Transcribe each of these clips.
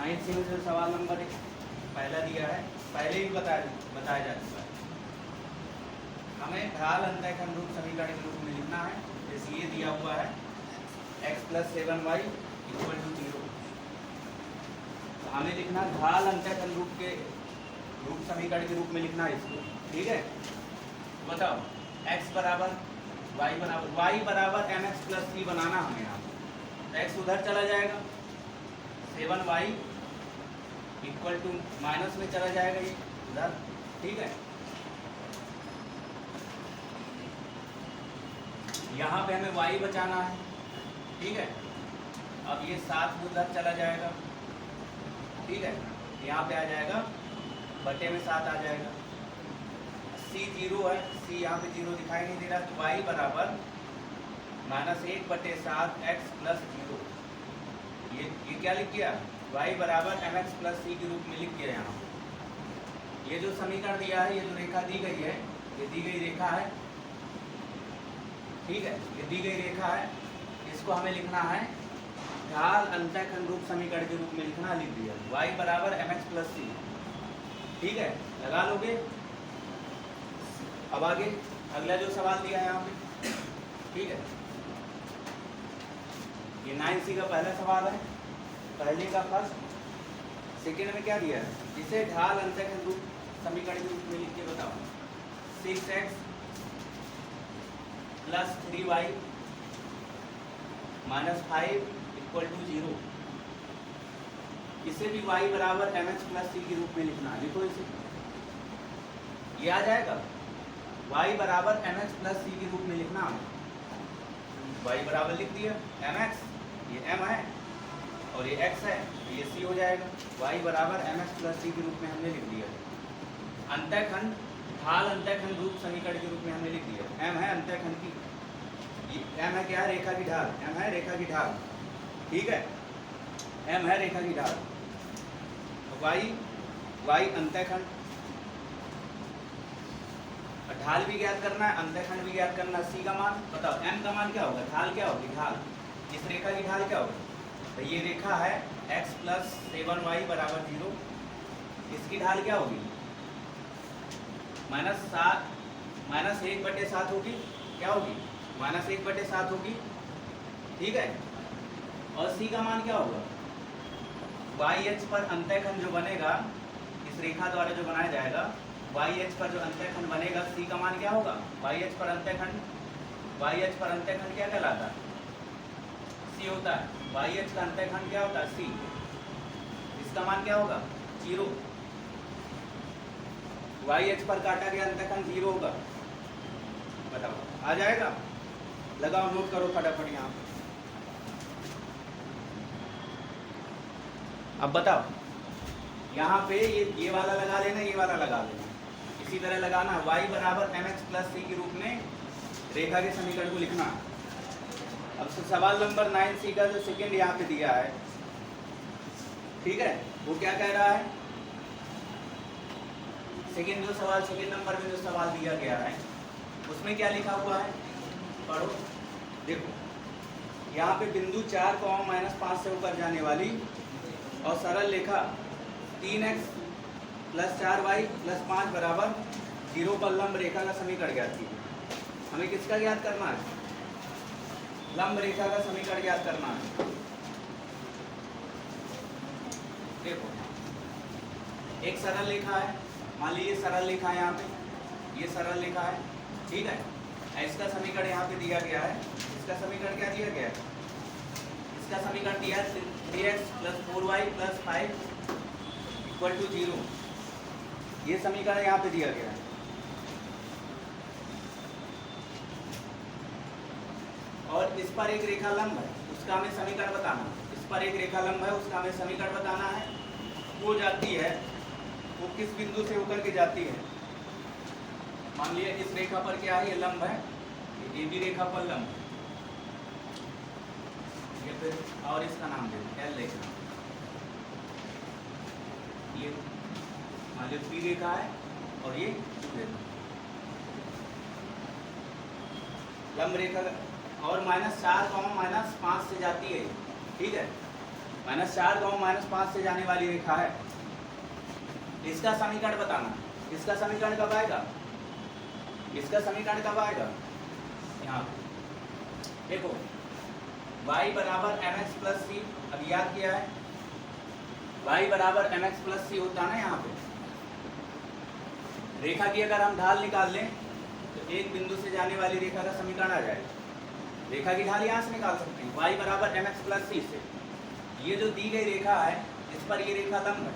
9 से सवाल नंबर 1 पहला दिया है, पहले ही बताया जा चुका है। हमें ढाल अंतःखंड रूप समीकरण के रूप में लिखना है। जैसे ये दिया हुआ है x + 7y = 0, तो हमें लिखना ढाल अंतःखंड रूप के रूप समीकरण के रूप में लिखना है इसको। ठीक है, बताओ x बराबर y बराबर mx + c बनाना हमें यहाँ। तो x उधर चला जाएगा, 7y = माइनस में चला जाएगा ये उधर। ठीक है, यहाँ पे हमें y बचाना है। ठीक है, अब ये 7 उधर चला जाएगा। ठीक है, यहाँ पे आ जाएगा बटे में 7 आ जाएगा। c 0 है, c यहाँ पे 0 दिखाई नहीं दे रहा, तो y बराबर -1/7 x + 0। ये क्या लिख दिया, y बराबर mx + c के रूप में लिख दिया यहाँ। ये जो समीकरण दिया है, ये जो रेखा दी गई है, ये दी गई रेखा है। ठीक है, ये दी गई रेखा है, इसको हमें लिखना है ढाल अंतःखंड रूप समीकरण के रूप में लिखना, लिख दिया y बराबर mx + c। ठीक है, लगा लोगे। अब आगे अगला जो सवाल दिया है यहाँ पे, ठीक है, ये 9C का पहला सवाल है, पहले का फर्स्ट। सेकेंड में क्या दिया है, इसे ढाल अंतःखंड रूप समीकरण के रूप में लिख के बताओ। 6x + 3y - 5 = 0। इसे भी y बराबर mx + c के रूप में लिखना। लिखो इसे, ये आ जाएगा y बराबर mx + c के रूप में लिखना। y बराबर लिख दिया mx, ये m है और ये x है, तो ये c हो जाएगा। y बराबर mx + c के रूप में हमने लिख दिया। अंतःखंड ढाल अंतःखंड रूप समीकरण के रूप में हमने लिख दिया। m है अंतःखंड की, m है क्या, रेखा की ढाल, m है रेखा की ढाल। ठीक है, m है रेखा की ढाल। y अंतःखंड, ढाल भी ज्ञात करना है, अंतःखंड भी ज्ञात करना है। c का मान बताओ, m का मान क्या होगा, ढाल क्या होगी, ढाल इस रेखा की ढाल क्या होगी। तो ये रेखा है x + 7y = 0, इसकी ढाल क्या होगी, -1/7 होगी। क्या होगी, -1/7 होगी। ठीक है, और c का मान क्या होगा, y-h पर अंतःखंड जो बनेगा, इस रेखा द्वारा जो बनाया जाएगा, y-h पर जो अंतःखंड बनेगा, c का मान क्या होगा, y-h पर अंतःखंड क्या कहलाता है, c होता है। y-h का अंतःखंड क्या होता है, c। इसका मान क्या होगा, 0। y-h पर काटा गया अंतःखंड 0 होगा। बताओ, आ जाएगा, लगाओ, नोट करो फटाफट यहाँ। अब बताओ, यहाँ पे ये वाला लगा लेना, ये वाला लगा लेना, इसी तरह लगाना। y बराबर mx + c के रूप में रेखा के समीकरण को लिखना। अब सवाल नंबर 9C का जो सेकेंड यहाँ पे दिया है, ठीक है, वो क्या कह रहा है, सेकेंड नंबर में जो सवाल दिया गया है, उसमें क्या लिखा हुआ है, पढ़ो। देखो, यहाँ पे बिंदु 4, -5 से होकर जाने वाली और सरल रेखा 3x + 4y + 5 = 0 पर लंब रेखा का समीकरण ज्ञात कीजिए। हमें किसका ज्ञात करना है, लंब रेखा का समीकरण ज्ञात करना है। देखो, एक सरल रेखा है, मान लीजिए सरल रेखा है, यहाँ पे ये सरल रेखा है। ठीक है, इसका समीकरण यहाँ पे दिया गया है। इसका समीकरण क्या दिया गया है, इसका समीकरण दिया है 3x + 4y + 5 = 0। ये समीकरण यहाँ पे दिया गया है। और इस पर एक रेखा लंब है, उसका हमें समीकरण बताना। इस पर एक रेखा लंब है, उसका हमें समीकरण बताना है। वो जाती है, वो किस बिंदु से होकर के जाती है। मान लिया इस रेखा पर क्या है, ये लंब है, ये भी रेखा पर लंब है, ये फिर और इसका नाम दे L रेखा। ये मान लीजिए P रेखा है और ये लंब रेखा और -4, -5 से जाती है। ठीक है, -4 -5 से जाने वाली रेखा है, इसका समीकरण बताना। इसका समीकरण कब आएगा? इसका समीकरण कब आएगा? यहाँ देखो y बराबर mx प्लस सी, अब याद किया है y बराबर mx प्लस सी होता है ना। यहाँ पे रेखा की अगर हम ढाल निकाल लें तो एक बिंदु से जाने वाली रेखा का समीकरण आ जाएगा। रेखा की ढाल यहाँ से निकाल सकते हैं y बराबर mx प्लस सी से। ये जो दी गई रेखा है इस पर ये रेखा लंब है,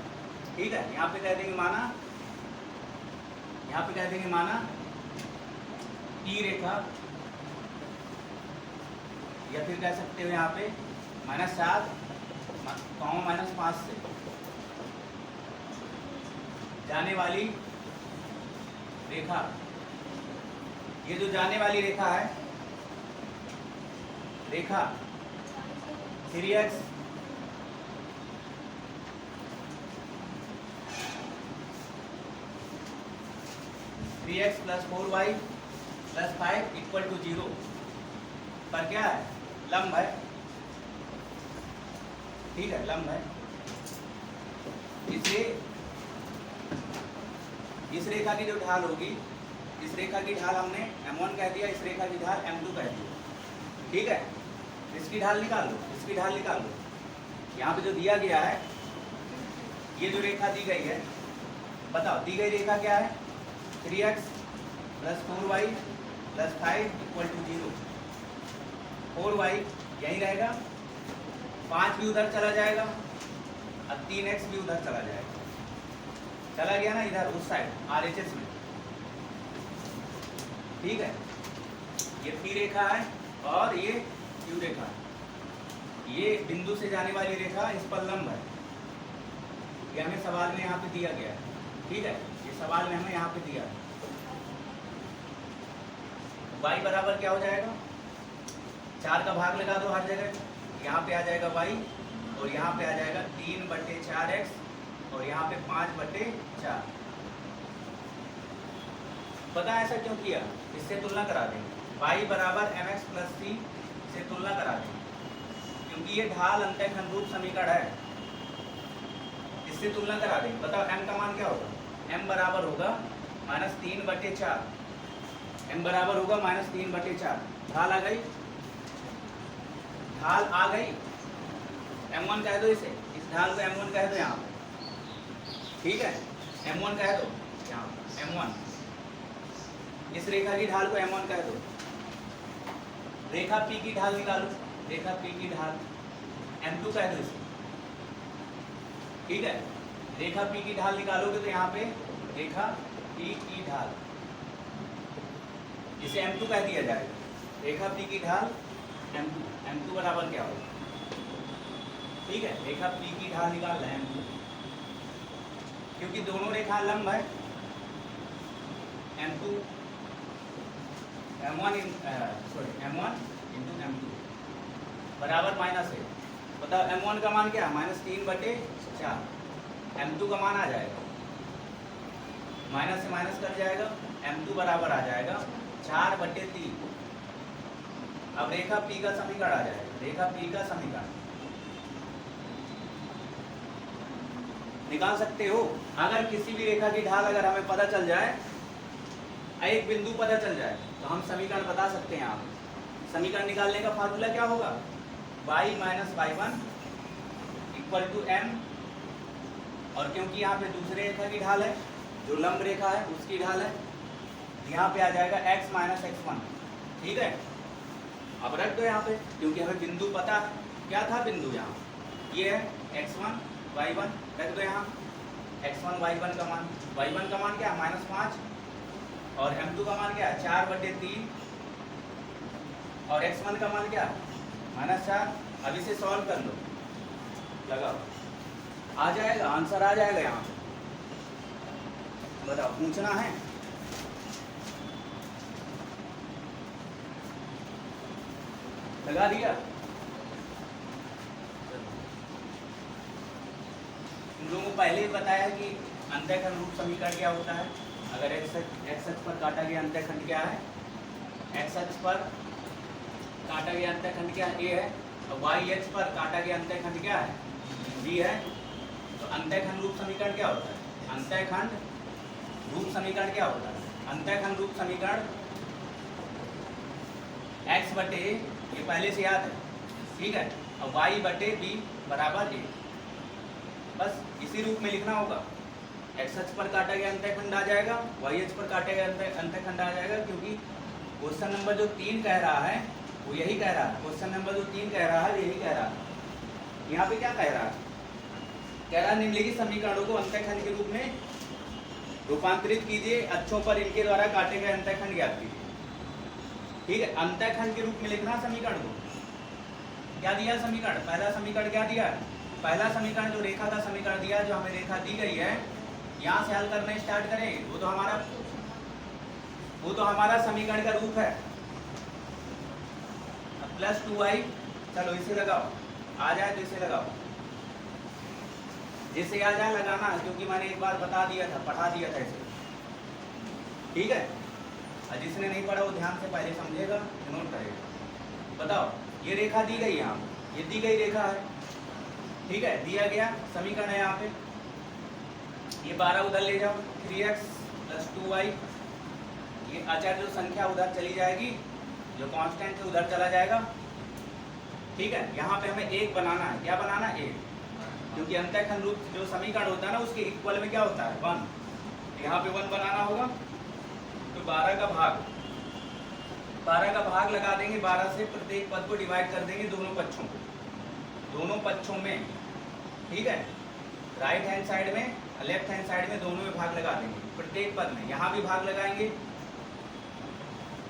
ठीक है। यहाँ पे कह देंगे माना, यहाँ पे कह देंगे माना टी रेखा, या फिर कह सकते हो यहाँ पे -7 -5 से जाने वाली रेखा। ये जो जाने वाली रेखा है, रेखा 3x + 4y + 5 = 0 पर क्या है? लंब है, ठीक है, लंब है। इसलिए इस रेखा की जो ढाल होगी, इस रेखा की ढाल हमने m1 कह दिया, इस रेखा की ढाल m2 कह दिया, ठीक है। इसकी ढाल निकाल लो, इसकी ढाल निकाल लो। यहाँ पे जो दिया गया है, ये जो रेखा दी गई है, बताओ दी गई रेखा क्या है? 3x + 4y + 5 = 0। 4y यहीं रहेगा, 5 भी उधर चला जाएगा और 3x भी उधर चला जाएगा। चला गया ना इधर उस साइड RHS में, ठीक है। ये P रेखा है और ये Q रेखा है। ये बिंदु से जाने वाली रेखा इस पर लंब है। ये हमें सवाल में यहाँ पे दिया गया है, ठीक है। ये सवाल में हमें यहाँ पे दिया है। y बराबर क्या हो जाएगा? 4 का भाग लगा दो हर जगह, यहाँ पे आ जाएगा y और यहाँ पे आ जाएगा 3/4x और यहाँ पे 5/4। पता है ऐसा क्यों किया? इससे तुलना करा देंगे। y बराबर mx प्लस सी से तुलना करा देंगे, क्योंकि ये ढाल अंतःखंड रूप समीकरण है। इससे तुलना करा देंगे। बताओ m का मान क्या होगा? m बराबर होगा -3/4। m बराबर होगा -3/4। ढाल आ गई, ढाल आ गई। m1 कह दो इसे, इस ढाल को m1 कह दो यहाँ पे, ठीक है। m1 कह दो यहाँ m1, इस रेखा की ढाल को m1 कह दो। रेखा P की ढाल निकालो, रेखा P की ढाल m2 कह दो इसे, ठीक है। रेखा P की ढाल निकालोगे तो यहाँ पे रेखा P की ढाल, इसे m2 कह दिया जाएगा। रेखा P की ढाल m2, m2 बराबर क्या होगा? ठीक है, रेखा P की ढाल निकाल रहे हैं m2, क्योंकि दोनों रेखा लंब है। m2 m1 × m2 बराबर माइनस है। बताओ m1 का मान क्या है? -3/4। m2 का मान आ जाएगा, माइनस से माइनस कट जाएगा, m2 बराबर आ जाएगा 4/3। अब रेखा P का समीकरण आ जाएगा। रेखा P का समीकरण निकाल सकते हो। अगर किसी भी रेखा की ढाल अगर हमें पता चल जाए, एक बिंदु पता चल जाए, तो हम समीकरण बता सकते हैं। आप समीकरण निकालने का फार्मूला क्या होगा? y - y1 = m, और क्योंकि यहाँ पे दूसरे रेखा की ढाल है, जो लंब रेखा है उसकी ढाल है, यहाँ पे आ जाएगा x - x1, ठीक है। अब रख दो यहाँ पे, क्योंकि हमें बिंदु पता है। क्या था बिंदु? यहाँ ये है x1 y1, रख दो यहाँ x1 y1 का मान। y1 का मान क्या है? -5, और m2 का मान क्या है? 4/3, और x1 का मान क्या है? -4। अब इसे सॉल्व कर लो, लगाओ, आ जाएगा आंसर, आ जाएगा यहाँ पे। बताओ, पूछना है? लगा दिया? तुम लोगों को पहले ही बताया कि अंतःखंड रूप समीकरण क्या होता है। अगर एक्स अक्ष पर काटा गया अंतःखंड क्या है? एक्स अक्ष पर काटा गया अंतःखंड क्या है? ए है। और वाई अक्ष पर काटा गया अंतःखंड क्या है? जी है। तो अंतःखंड रूप समीकरण क्या होता है? अंतःखंड रूप समीकरण क्या होता है? अंतःखंड रूप समीकरण x बटे, ये पहले से याद है, ठीक है, और y बटे b बराबर a। बस इसी रूप में लिखना होगा। x अक्ष पर काटा गया अंतःखंड आ जाएगा, y अक्ष पर काटा गया अंतःखंड आ जाएगा, क्योंकि क्वेश्चन नंबर जो 3 कह रहा है वो यही कह रहा है। क्वेश्चन नंबर जो 3 कह रहा है यही कह रहा है। यहाँ पे क्या कह रहा है? कह रहा है निम्नलिखित समीकरणों को अंतःखंड के रूप में रूपांतरित कीजिए, अक्षों पर इनके द्वारा काटे गए अंतःखंड ज्ञात कीजिए। ठीक है, अंतःखंड के रूप में लिखना समीकरण को। क्या दिया समीकरण? पहला समीकरण क्या दिया? पहला समीकरण जो रेखा का समीकरण दिया, जो हमें रेखा दी गई है, यहाँ से हल करना स्टार्ट करें। वो तो हमारा समीकरण का रूप है। प्लस 2y, चलो इसे लगाओ, आ जाए तो इसे लगाओ, जिससे आ जाए लगाना, क्योंकि मैंने एक बार बता दिया था, पढ़ा दिया था इसे। ठीक है, और जिसने नहीं पढ़ा वो ध्यान से पहले समझेगा, नोट करेगा। बताओ, ये रेखा दी गई यहाँ, ये दी गई रेखा है, ठीक है, दिया गया समीकरण है यहाँ पे। ये 12 उधर ले जाओ, 3x + 2y, ये अचर जो संख्या उधर चली जाएगी, जो कांस्टेंट है उधर चला जाएगा। ठीक है, यहाँ पे हमें एक बनाना है। क्या बनाना है? एक, क्योंकि अंतःखंड रूप जो समीकरण होता है ना, उसके इक्वल में क्या होता है? 1। यहाँ पे 1 बनाना होगा, तो 12 का भाग लगा देंगे। 12 से प्रत्येक पद को डिवाइड कर देंगे, दोनों पक्षों में। ठीक है, राइट हैंड साइड में, लेफ्ट हैंड साइड में, दोनों में भाग लगा देंगे। प्रत्येक पद में यहाँ भी भाग लगाएंगे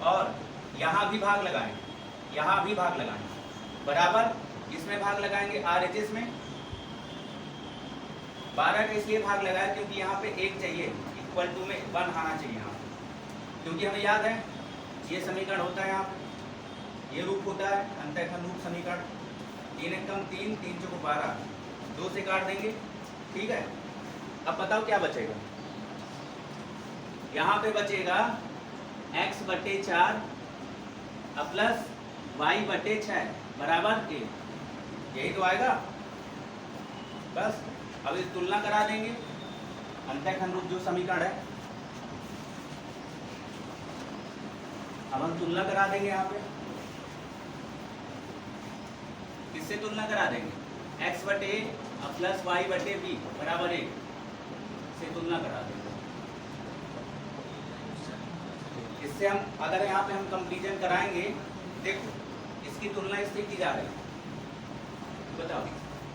और यहाँ भी भाग लगाएंगे, बराबर। इसमें भाग लगाएंगे RHS में। 12 का इसलिए भाग लगाया क्योंकि यहाँ पे 1 चाहिए, इक्वल टू में 1 आना चाहिए यहाँ, क्योंकि हमें याद है ये समीकरण होता है, यहाँ पे ये रूप होता है अंतःखंड रूप समीकरण। 3 एकम 3, 3 चौको 12, 2 से काट देंगे। ठीक है, अब बताओ क्या बचेगा? यहाँ पे बचेगा x बटे 4 प्लस y बटे 6 बराबर 1। यही तो आएगा। बस अब इस तुलना करा देंगे, अंतःखंड रूप जो समीकरण है, अब हम तुलना करा देंगे। यहाँ पे किससे तुलना करा देंगे? x बटे प्लस y बटे b बराबर 1 से तुलना करा देंगे। इससे हम, अगर यहाँ पे हम कंपैरिजन कराएंगे, देखो इसकी तुलना इससे की जा रही है। बताओ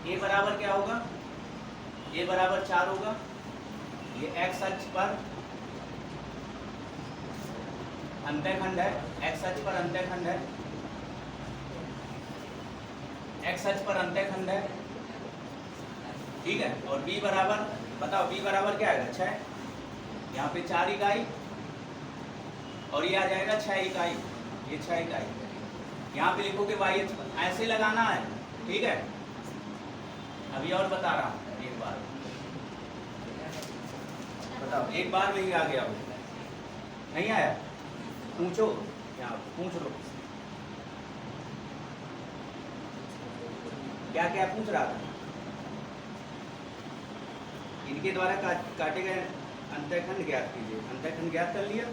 a बराबर क्या होगा? a बराबर 4 होगा। ये x अक्ष पर अंतःखंड है, x अक्ष पर अंतःखंड है, x अक्ष पर अंतःखंड है। ठीक है, और b बराबर, बताओ b बराबर क्या आएगा? 6। यहाँ पे 4 इकाई और ये आ जाएगा 6 इकाई, ये 6 इकाई। यहाँ पे लिखोगे y अक्ष पर, ऐसे लगाना है। ठीक है, अभी और बता रहा हूँ, एक बार बताओ, एक बार में ही आ गया वो, नहीं आया? पूछो, यहाँ पूछ लो, क्या क्या पूछ रहा था? इनके द्वारा काटे गए अंतःखंड ज्ञात कीजिए। अंतःखंड ज्ञात कर लिया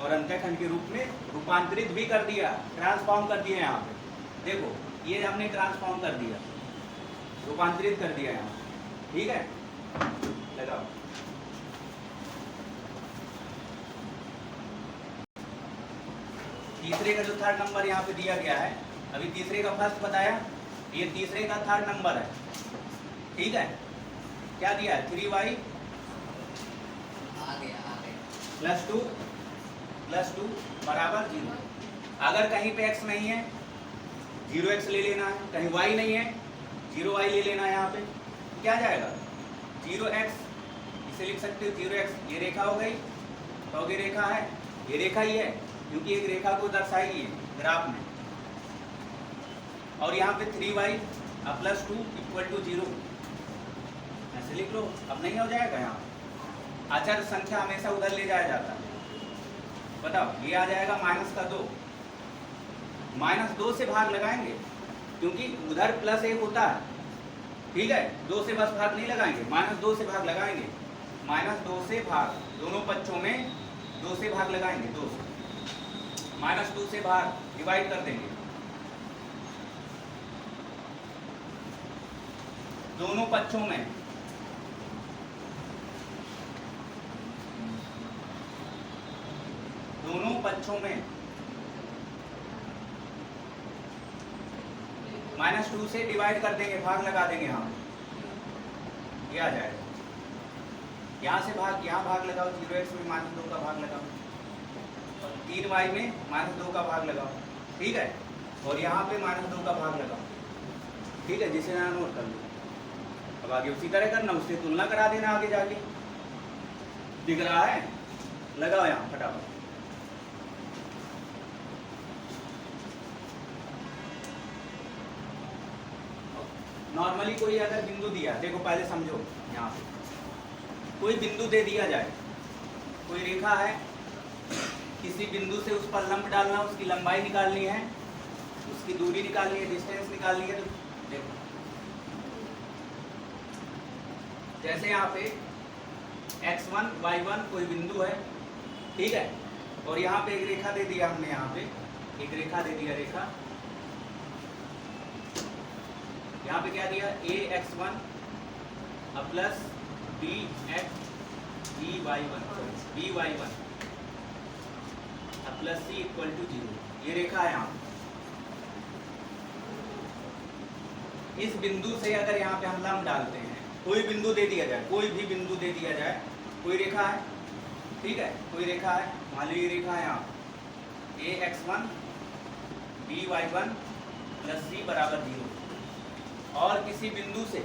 और अंतःखंड के रूप में रूपांतरित भी कर दिया, ट्रांसफॉर्म कर दिया। यहाँ पे देखो, ये हमने ट्रांसफॉर्म कर दिया, रूपांतरित कर दिया यहाँ। ठीक है, लगाओ। तीसरे का जो 3rd नंबर यहाँ पे दिया गया है, अभी तीसरे का फर्स्ट बताया, ये तीसरे का 3rd नंबर है। ठीक है, क्या दिया है? 3y प्लस 2 बराबर 0। अगर कहीं पे x नहीं है, 0x ले लेना है, कहीं y नहीं है, 0y ले लेना है। यहाँ पे क्या जाएगा? 0x, इसे लिख सकते हो 0x। ये रेखा हो गई, तो ये रेखा है, ये रेखा ही है, क्योंकि एक रेखा को दर्शाई है ग्राफ में। और यहाँ पे 3y प्लस 2 = 0, ऐसे लिख लो। अब नहीं हो जाएगा? यहाँ अचर संख्या हमेशा उधर ले जाया जाता है। बताओ, ये आ जाएगा -2। -2 से भाग लगाएंगे, क्योंकि उधर +1 होता है, ठीक है, 2 से बस भाग नहीं लगाएंगे, -2 से भाग लगाएंगे, -2 से भाग, दोनों पक्षों में 2 से भाग लगाएंगे, 2 से, -2 से भाग डिवाइड कर देंगे, दोनों पक्षों में -2 से डिवाइड कर देंगे, भाग लगा देंगे, यहाँ ये आ जाएगा, यहाँ से भाग, यहाँ भाग लगाओ, 0x में -2 का भाग लगाओ और 3y में -2 का भाग लगाओ, ठीक है, और यहाँ पे -2 का भाग लगाओ, ठीक है, जिसे यहाँ नोट कर लो। अब आगे उसी तरह करना, उससे तुलना करा देना आगे जाके, दिख रहा है, लगाओ यहाँ फटाफट। नॉर्मली कोई अगर बिंदु दिया, देखो पहले समझो, यहाँ पे कोई बिंदु दे दिया जाए, कोई रेखा है, किसी बिंदु से उस पर लंब डालना, उसकी लंबाई निकालनी है, उसकी दूरी निकालनी है, डिस्टेंस निकालनी है, तो देखो जैसे यहाँ पे x1 y1 कोई बिंदु है, ठीक है, और यहाँ पे एक रेखा दे दिया हमने, यहाँ पे एक रेखा दे दिया, रेखा यहाँ पे क्या दिया, ax1 plus by1 plus c equal to 0, ये रेखा है यहाँ। इस बिंदु से अगर यहाँ पे हम लंब डालते हैं, कोई बिंदु दे दिया जाए, कोई भी बिंदु दे दिया जाए, कोई रेखा है, ठीक है, कोई रेखा है, मान लो ये रेखा है यहाँ, ax1 by1 प्लस c बराबर 0, और किसी बिंदु से,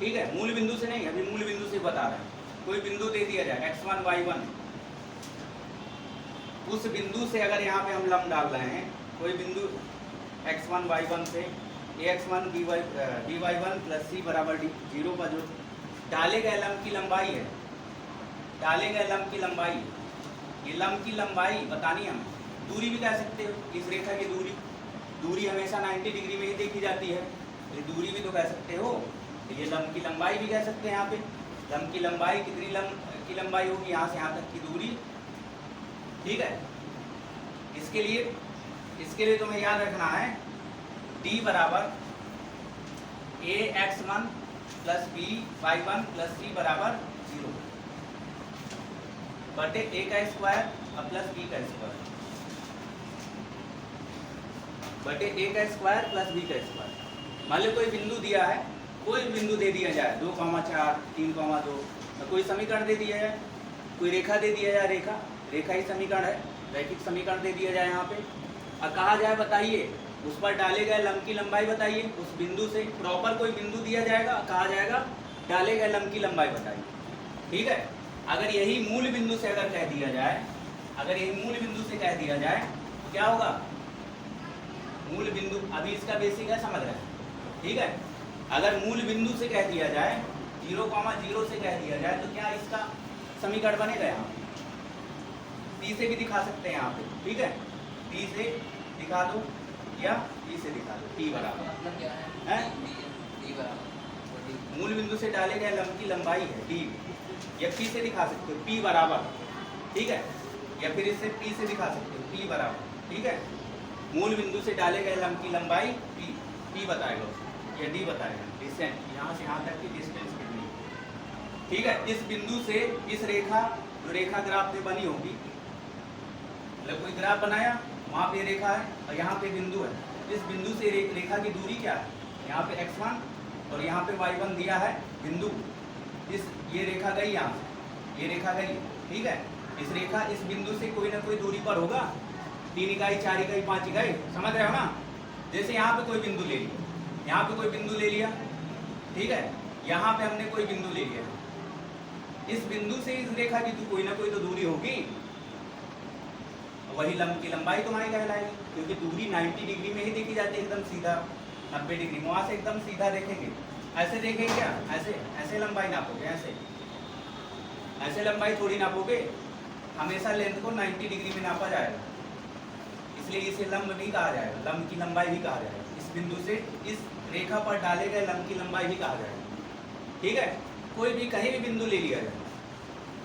ठीक है, मूल बिंदु से नहीं, अभी मूल बिंदु से बता रहे हैं, कोई बिंदु दे दिया जाए x1 y1, उस बिंदु से अगर यहाँ पे हम लंब डाल रहे हैं, कोई बिंदु x1 y1 से ax1 by1 प्लस c बराबर 0 पर जो डाले गए लंब की लंबाई है, डाले गए लंब की लंबाई, ये लंब की लंबाई बतानी है हमें, दूरी भी कह सकते हो, इस रेखा की दूरी, दूरी हमेशा 90 डिग्री में ही देखी जाती है, ये दूरी भी तो कह सकते हो, ये लंब की लंबाई भी कह सकते हैं। यहाँ पे लंब की लंबाई, कितनी लंब की लंबाई होगी, यहाँ से यहाँ तक की दूरी, ठीक है, इसके लिए तुम्हें याद रखना है, d बराबर ax1 plus by1 plus c बराबर 0 बटे a का स्क्वायर प्लस b का स्क्वायर बटे a का स्क्वायर प्लस b का स्क्वायर। मान लो कोई बिंदु दिया है, कोई बिंदु दे दिया जाए, 2,4 3,2, कोई समीकरण दे दिया जाए, कोई रेखा दे दिया जाए, रेखा ही समीकरण है, रैखिक समीकरण दे दिया जाए यहाँ पे, और कहा जाए बताइए उस पर डाले गए लंब की लंबाई बताइए, उस बिंदु से प्रॉपर कोई बिंदु दिया जाएगा, कहा जाएगा डाले गए लंब की लंबाई बताइए, ठीक है। अगर यही मूल बिंदु से अगर कह दिया जाए, अगर यही मूल बिंदु से कह दिया जाए तो क्या होगा, मूल बिंदु, अभी इसका बेसिक है, समझ रहे हैं, ठीक है। अगर मूल बिंदु से कह दिया जाए, 0,0 से कह दिया जाए, तो क्या इसका समीकरण बनेगा, यहाँ p से भी दिखा सकते हैं यहाँ पे, ठीक है, p से दिखा दो या p से दिखा दो, p बराबर मतलब क्या है, d बराबर मूल बिंदु से डाले गए लंब की लंबाई है d, या p से दिखा सकते हो p बराबर, ठीक है, या फिर इससे p से दिखा सकते हो p बराबर, ठीक है, मूल बिंदु से डाले गए लंब की लंबाई p बताएगा या d बताएगा, डिस्टेंस यहाँ से यहाँ तक की डिस्टेंस कितनी, ठीक है। इस बिंदु से इस रेखा, जो रेखा ग्राफ में बनी होगी, मतलब कोई ग्राफ बनाया, वहाँ पे रेखा है और यहाँ पे बिंदु है, इस बिंदु से रेखा की दूरी क्या है, यहाँ पे x1 और यहाँ पे y1 दिया है बिंदु, ये रेखा गई यहाँ से, ये रेखा गई, ठीक है, इस रेखा इस बिंदु से कोई ना कोई दूरी पर होगा, 3 इकाई 4 इकाई 5 इकाई, समझ रहे हो ना। जैसे यहाँ पे कोई बिंदु ले लिया, यहाँ पे कोई बिंदु ले लिया, ठीक है, यहाँ पे हमने कोई बिंदु ले लिया, इस बिंदु से इस रेखा की कोई ना कोई तो दूरी होगी, वही लंब की लंबाई तुम्हारी कहलाएगी, क्योंकि दूरी 90 डिग्री में ही देखी जाती है, एकदम सीधा 90 डिग्री, वहाँ से एकदम सीधा देखेंगे, ऐसे देखेंगे क्या, ऐसे लंबाई नापोगे, ऐसे लंबाई थोड़ी नापोगे, हमेशा लेंथ को 90 डिग्री में नापा जाएगा, इसलिए इसे लंब भी कहा जाएगा, लंब की लंबाई भी कहा जाएगा। इस बिंदु से इस रेखा पर डाले गए लंब की लंबाई भी कहा जाएगा। ठीक है, कोई भी कहीं भी बिंदु ले लिया जाए,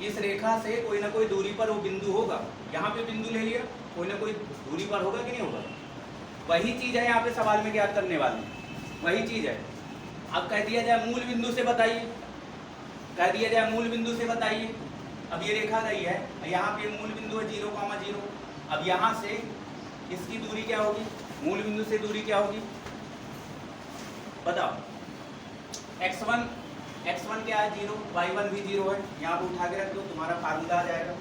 इस रेखा से कोई ना कोई दूरी पर वो बिंदु होगा। यहाँ पे बिंदु ले लिया, कोई ना कोई दूरी पर होगा कि नहीं होगा। वही चीज है यहाँ पे सवाल में ज्ञात करने वाली, वही चीज है। अब कह दिया जाए मूल बिंदु से बताइए, कह दिया जाए मूल बिंदु से बताइए। अब ये रेखा गई है, यहाँ पे मूल बिंदु है 0,0। अब यहाँ से इसकी दूरी क्या होगी, मूल बिंदु से दूरी क्या होगी बताओ। x1 क्या है 0, y1 भी 0 है, यहाँ पे उठा के रख दो, तुम्हारा फार्मूला आ जाएगा।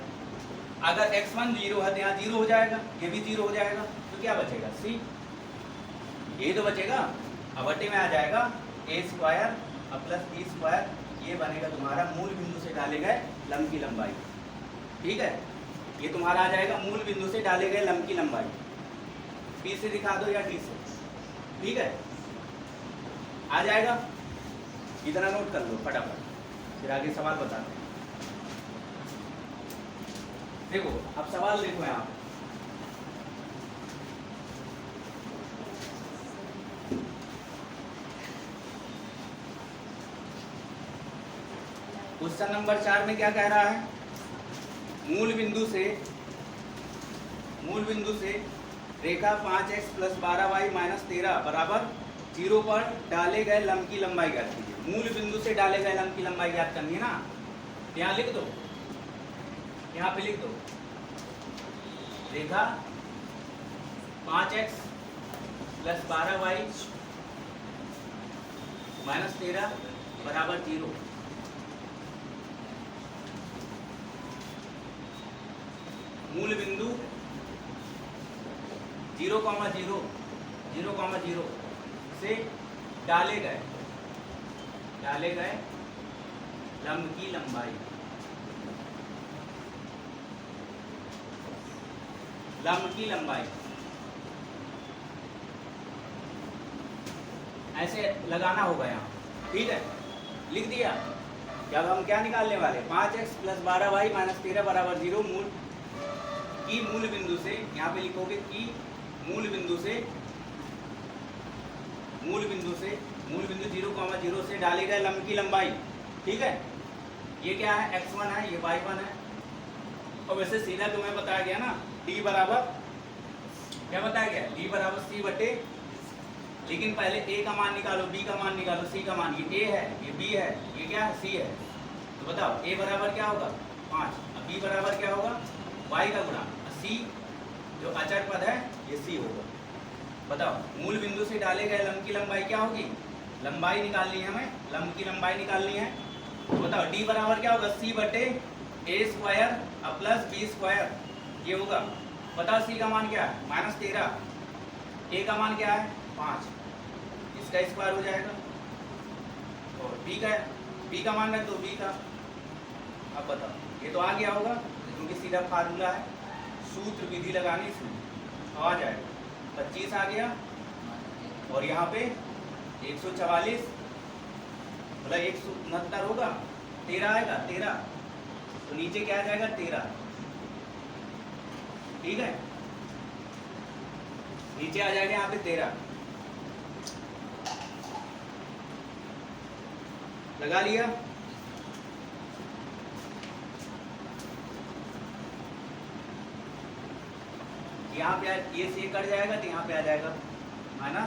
अगर x1 0 है तो यहाँ 0 हो जाएगा, ये भी 0 हो जाएगा, तो क्या बचेगा c, ये तो बचेगा। अब बटे में आ जाएगा a² प्लस b², ये बनेगा तुम्हारा मूल बिंदु से डाले गए लंब की लंबाई। ठीक है, ये तुम्हारा आ जाएगा मूल बिंदु से डाले गए लंब की लंबाई। p से दिखा दो या d से, ठीक है, आ जाएगा। इतना नोट कर लो फटाफट, फिर आगे सवाल बताते हैं। देखो अब सवाल देखो यहाँ क्वेश्चन नंबर 4 में क्या कह रहा है, मूल बिंदु से रेखा 5x + 12y - 13 बराबर 0 पर डाले गए लंब की लंबाई ज्ञात कीजिए। मूल बिंदु से डाले गए लंब की लंबाई ज्ञात करनी है ना, यहाँ लिख दो, यहाँ पे लिख दो रेखा 5x + 12y - 13 बराबर 0। मूल बिंदु 0,0 से डाले गए लंब की लंबाई, ऐसे लगाना होगा यहाँ। ठीक है, लिख दिया। अब हम क्या निकालने वाले, 5x + 12y - 13 बराबर 0 मूल बिंदु से, यहाँ पे लिखोगे कि मूल बिंदु 0,0 से डाले गए लंब की लंबाई। ठीक है, ये क्या है x1 है, ये y1 है। और वैसे सीधा तुम्हें बताया गया ना, d बराबर क्या बताया गया, d बराबर c बटे, लेकिन पहले a का मान निकालो, b का मान निकालो, c का मान, ये a है, ये b है, ये क्या है c है। तो बताओ a बराबर क्या होगा 5, अब b बराबर क्या होगा y का गुणा, c जो अचर पद है ये c होगा। बताओ मूल बिंदु से डाले गए लंब की लंबाई क्या होगी, लंबाई निकालनी है हमें, लंब की लंबाई निकालनी है। तो बताओ d बराबर क्या होगा, c बटे a² प्लस b², ये होगा। बताओ c का मान क्या है -13, a का मान क्या है 5, इसका स्क्वायर हो जाएगा। और b का मान रख दो, b का। अब बताओ ये तो आ गया होगा, क्योंकि सीधा फार्मूला है, सूत्र विधि लगानी इसमें, तो आ जाएगा 25 आ गया। और यहाँ पे 144 मतलब 169 होगा, 13 आएगा, 13 तो नीचे क्या आ जाएगा 13। ठीक है, नीचे आ जाएगा यहाँ पे 13, लगा लिया। यहाँ पे ये से कट जाएगा तो यहाँ पे आ जाएगा -1।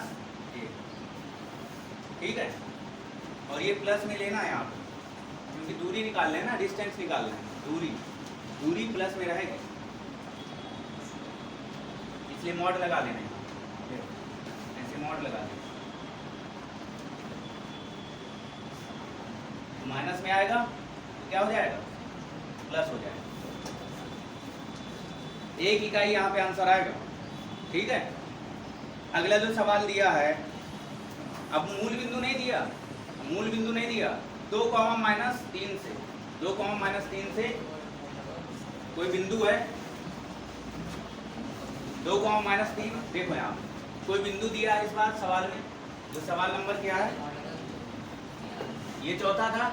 ठीक है, और ये प्लस में लेना है यहाँ पे, क्योंकि दूरी निकालना है ना, डिस्टेंस निकालना है, दूरी प्लस में रहेगी, इसलिए मॉड लगा लेना है, ऐसे मॉड लगा लेना। तो माइनस में आएगा तो क्या हो जाएगा, प्लस हो जाएगा। 1 इकाई यहाँ पे आंसर आएगा। ठीक है, अगला जो सवाल दिया है, अब मूल बिंदु नहीं दिया, 2, -3 से कोई बिंदु है, 2, -3, देखो यहाँ कोई बिंदु दिया है इस बार सवाल में। जो सवाल नंबर क्या है, ये चौथा था,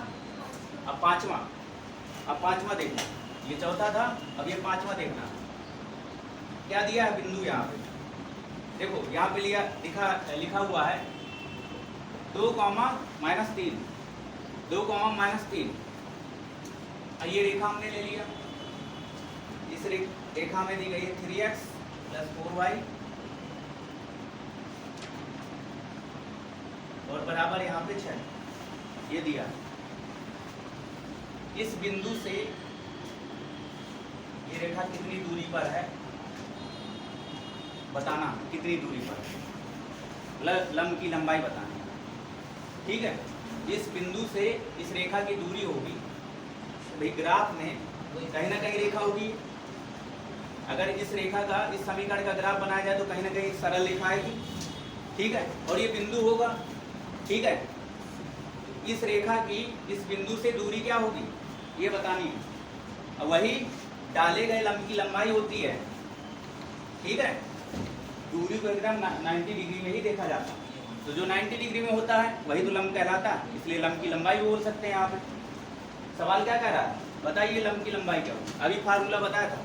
अब पांचवा देखना, ये चौथा था, अब ये पांचवा देखना। क्या दिया है बिंदु यहाँ पे, देखो यहाँ पे लिखा हुआ है 2 कॉमा -3, 2 कॉमा -3। ये रेखा हमने ले लिया, इस रेखा में दी गई है 3x + 4y और बराबर यहाँ पे 6, ये दिया। इस बिंदु से ये रेखा कितनी दूरी पर है बताना, कितनी दूरी पर है, लंब की लंबाई बतानी है। ठीक है, इस बिंदु से इस रेखा की दूरी होगी, भाई ग्राफ में कहीं ना कहीं रेखा होगी। अगर इस रेखा का, इस समीकरण का ग्राफ बनाया जाए तो कहीं ना कहीं सरल रेखा आएगी। ठीक है, और ये बिंदु होगा। ठीक है, इस रेखा की इस बिंदु से दूरी क्या होगी ये बतानी है, वही डाले गए लंब की लंबाई होती है। ठीक है, दूरी को एकदम 90 डिग्री में ही देखा जाता है, तो जो 90 डिग्री में होता है वही तो लंब कहलाता है, इसलिए लंब की लंबाई भी बोल सकते हैं। यहाँ पे सवाल क्या कह रहा है, बताइए लंब की लंबाई क्या होगी। अभी फार्मूला बताया था,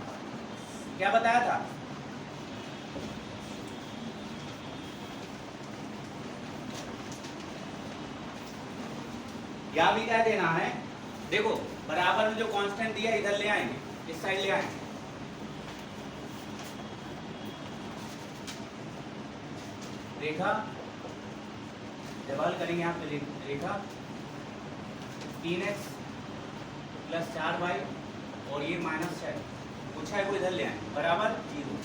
क्या बताया था, यहाँ भी क्या देना है, देखो बराबर में जो कांस्टेंट दिया इधर ले आएंगे, इस साइड ले आएंगे। रेखा जब हल करेंगे यहाँ पे रेखा 3x + 4y और ये -6, वो 6 को इधर ले आएंगे, बराबर 0।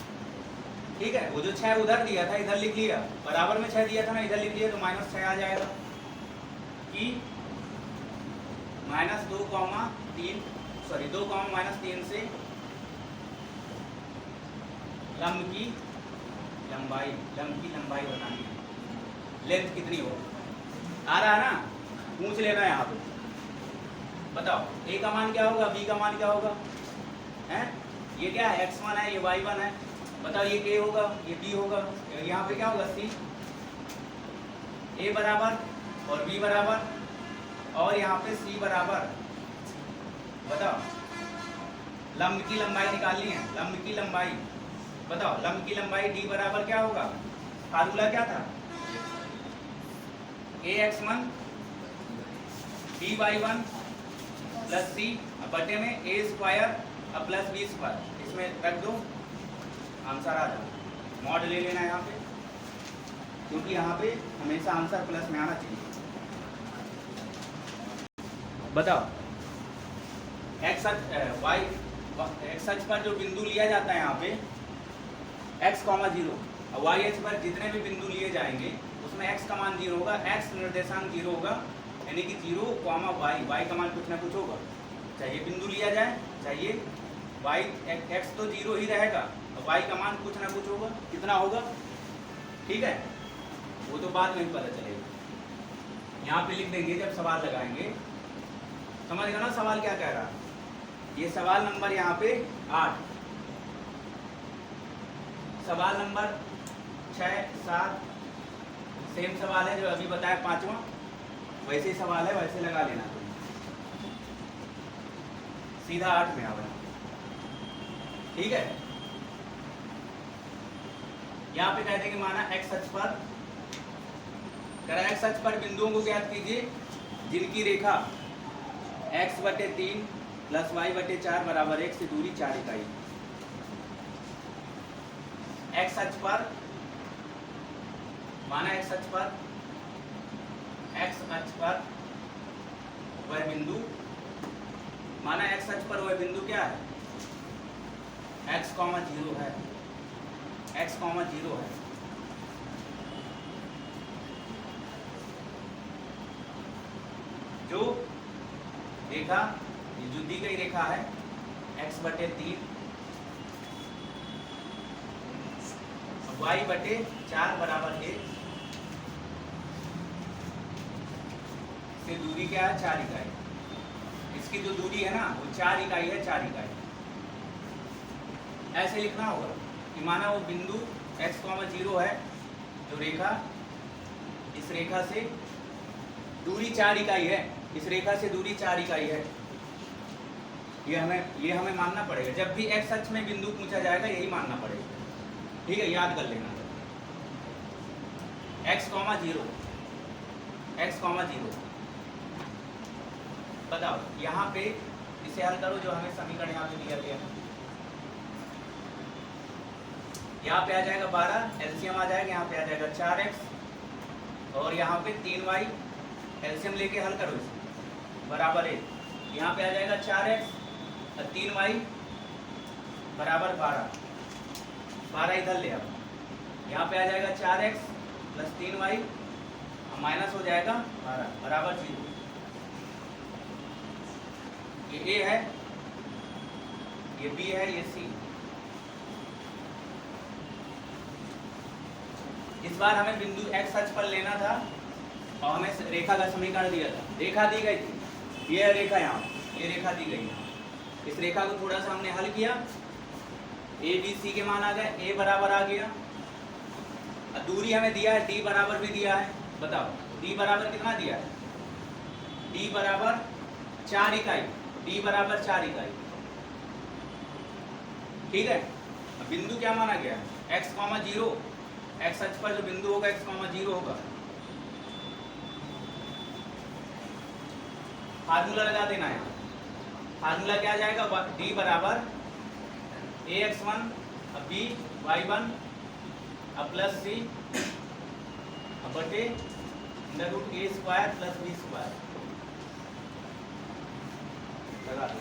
ठीक है, वो जो 6 उधर दिया था इधर लिख लिया, बराबर में 6 दिया था ना इधर लिख लिया, तो -6 आ जाएगा कि -2, 2, -3 से लंब की लंबाई बतानी है, लेंथ कितनी हो। आ रहा है ना, पूछ लेना यहाँ पे, बताओ a का मान क्या होगा, b का मान क्या होगा, हैं? ये क्या है, x1 है, ये y1 है, बताओ ये a होगा, ये b होगा, यहाँ पे क्या होगा c, a बराबर और b बराबर और यहाँ पे c बराबर। बताओ लंब की लंबाई निकालनी है, लंब की लंबाई बताओ, लंब की लंबाई d बराबर क्या होगा, फार्मूला क्या था, ax1 by1 + c बटे में a² + b², इसमें रख दो, आंसर आ जाए। मॉड ले लेना यहाँ पे, क्योंकि यहाँ पे हमेशा आंसर प्लस में आना चाहिए। बताओ x अक्ष पर जो बिंदु लिया जाता है यहाँ पे x, 0 और y अक्ष पर जितने भी बिंदु लिए जाएंगे उसमें x का मान 0 होगा, x निर्देशांक 0 होगा, यानी कि 0, y का मान कुछ ना कुछ होगा। चाहिए बिंदु लिया जाए, चाहिए x तो 0 ही रहेगा और y का मान कुछ ना कुछ होगा, कितना होगा। ठीक है, वो तो बाद में पता चलेगा, यहाँ पे लिख देंगे जब सवाल लगाएंगे। समझ गए ना सवाल क्या कह रहा है। ये सवाल नंबर यहाँ पे 8, सवाल नंबर 6, 7 सेम सवाल है जो अभी बताया 5वां, वैसे ही सवाल है, वैसे लगा लेना, सीधा 8 में आवेगा। ठीक है, यहाँ पे कहते हैं कि माना x अक्ष पर, करा x अक्ष पर बिंदुओं को ज्ञात कीजिए जिनकी रेखा x/3 + y/4 = 1 से दूरी 4 इकाई। x अक्ष पर माना, x अक्ष पर वह बिंदु, माना x अक्ष पर वह बिंदु क्या है, x, 0 है, x, 0 है। जो रेखा, जो दी गई रेखा है x/3 y/4 = 1 से दूरी क्या है, 4 इकाई। इसकी जो दूरी है ना वो 4 इकाई है, 4 इकाई। ऐसे लिखना होगा कि माना वो बिंदु x, 0 है, जो रेखा, इस रेखा से दूरी 4 इकाई है, इस रेखा से दूरी 4 इकाई है। ये हमें मानना पड़ेगा, जब भी x अक्ष में बिंदु पूछा जाएगा यही मानना पड़ेगा। ठीक है, याद कर लेना। x, 0 x, 0। बताओ यहाँ पे इसे हल करो, जो हमें समीकरण यहाँ पे दिया गया है। यहाँ पे आ जाएगा 12, एलसीएम आ जाएगा, यहाँ पे आ जाएगा 4x और यहाँ पे 3y, एलसीएम लेके हल करो इसे, बराबर 1। यहाँ पे आ जाएगा 4x और 3y बराबर 12, 12 इधर ले आओ। यहाँ पे आ जाएगा 4x प्लस 3y माइनस हो जाएगा 12 बराबर 0। ये a है, ये b है, ये c। इस बार हमें बिंदु x अक्ष पर लेना था और हमें रेखा का समीकरण दिया था, रेखा दी गई थी, ये रेखा यहाँ, ये रेखा दी गई है। इस रेखा को थोड़ा सा हमने हल किया, ए बी सी के मान आ गए, ए बराबर आ गया, और दूरी हमें दिया है, डी बराबर भी दिया है। बताओ डी बराबर कितना दिया है? डी बराबर 4 इकाई, डी बराबर 4 इकाई, ठीक है। अब बिंदु क्या माना गया? x, 0, x अक्ष पर जो बिंदु होगा x, 0 होगा। फार्मूला लगा देना है, फार्मूला क्या आ जाएगा? d बराबर ax1 b y1 plus c बटे √a² प्लस b²। लगा दो।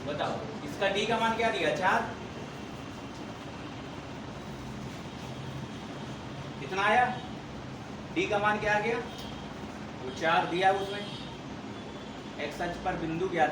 बताओ इसका d का मान क्या दिया? 4। कितना आया? d का मान क्या आ गया? वो 4 दिया उसमें। x अक्ष पर बिंदु ज्ञात